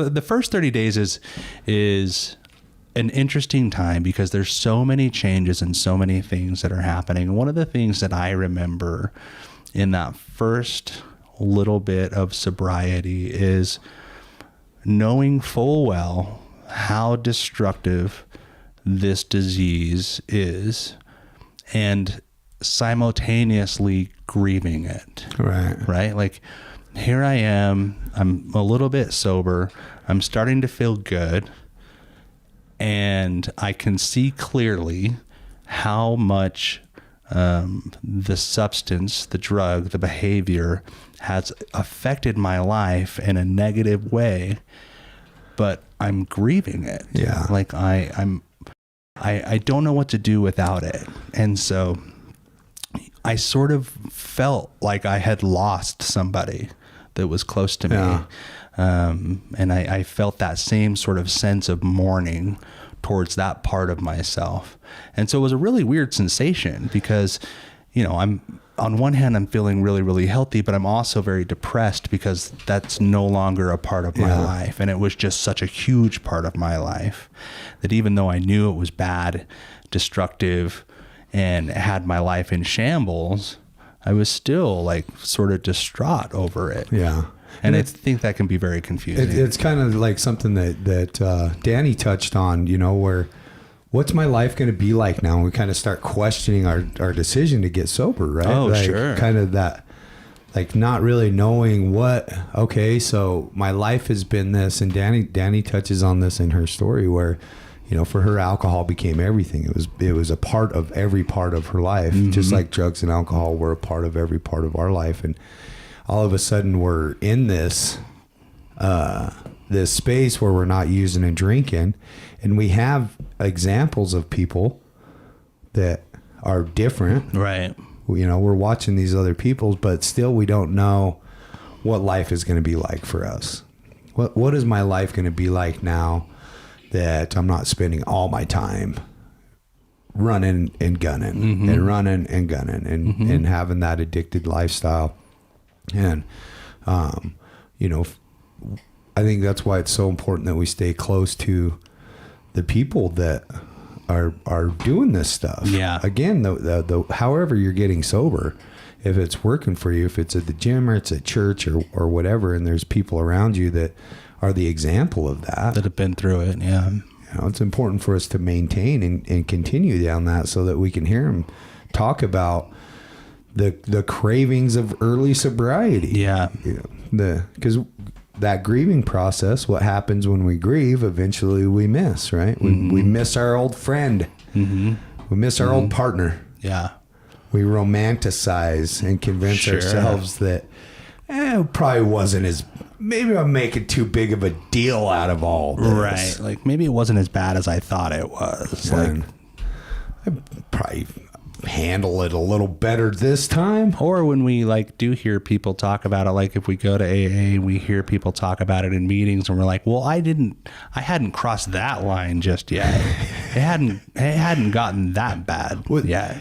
the first 30 days is an interesting time because there's so many changes and so many things that are happening. One of the things that I remember in that first little bit of sobriety is knowing full well how destructive this disease is and simultaneously grieving it. Right? Like, here I am, I'm a little bit sober, I'm starting to feel good, and I can see clearly how much the substance, the drug, the behavior has affected my life in a negative way, but I'm grieving it. Yeah. Like I don't know what to do without it. And so I sort of felt like I had lost somebody that was close to me. Yeah. And I felt that same sort of sense of mourning towards that part of myself. And so it was a really weird sensation because, you know, I'm on one hand, I'm feeling really, really healthy, but I'm also very depressed because that's no longer a part of my life. And it was just such a huge part of my life that even though I knew it was bad, destructive, and had my life in shambles, I was still like sort of distraught over it. Yeah. And I think that can be very confusing. It's kind of like something that Danny touched on, you know, where what's my life going to be like now? And we kind of start questioning our decision to get sober, right? Oh, like, sure. Kind of that, like not really knowing okay, so my life has been this, and Danny touches on this in her story where, you know, for her, alcohol became everything. It was a part of every part of her life, just like drugs and alcohol were a part of every part of our life. And all of a sudden we're in this space where we're not using and drinking, and we have examples of people that are different. Right. You know, we're watching these other people, but still we don't know what life is going to be like for us. What is my life going to be like now that I'm not spending all my time running and gunning and running and gunning and having that addicted lifestyle. And, you know, I think that's why it's so important that we stay close to the people that are doing this stuff. Yeah. Again, the however you're getting sober, if it's working for you, if it's at the gym or it's at church or whatever, and there's people around you that are the example of that have been through it. Yeah. You know, it's important for us to maintain and continue down that so that we can hear them talk about the cravings of early sobriety. Yeah. You know, because that grieving process, what happens when we grieve, eventually we miss, right? We miss our old friend. We miss our old partner. Yeah. We romanticize and convince ourselves that it probably wasn't maybe I'm making too big of a deal out of all this. Right. Like maybe it wasn't as bad as I thought it was. Like, I probably handle it a little better this time. Or when we like do hear people talk about it, like if we go to AA, we hear people talk about it in meetings and we're like, well, I hadn't crossed that line just yet. It hadn't gotten that bad yet.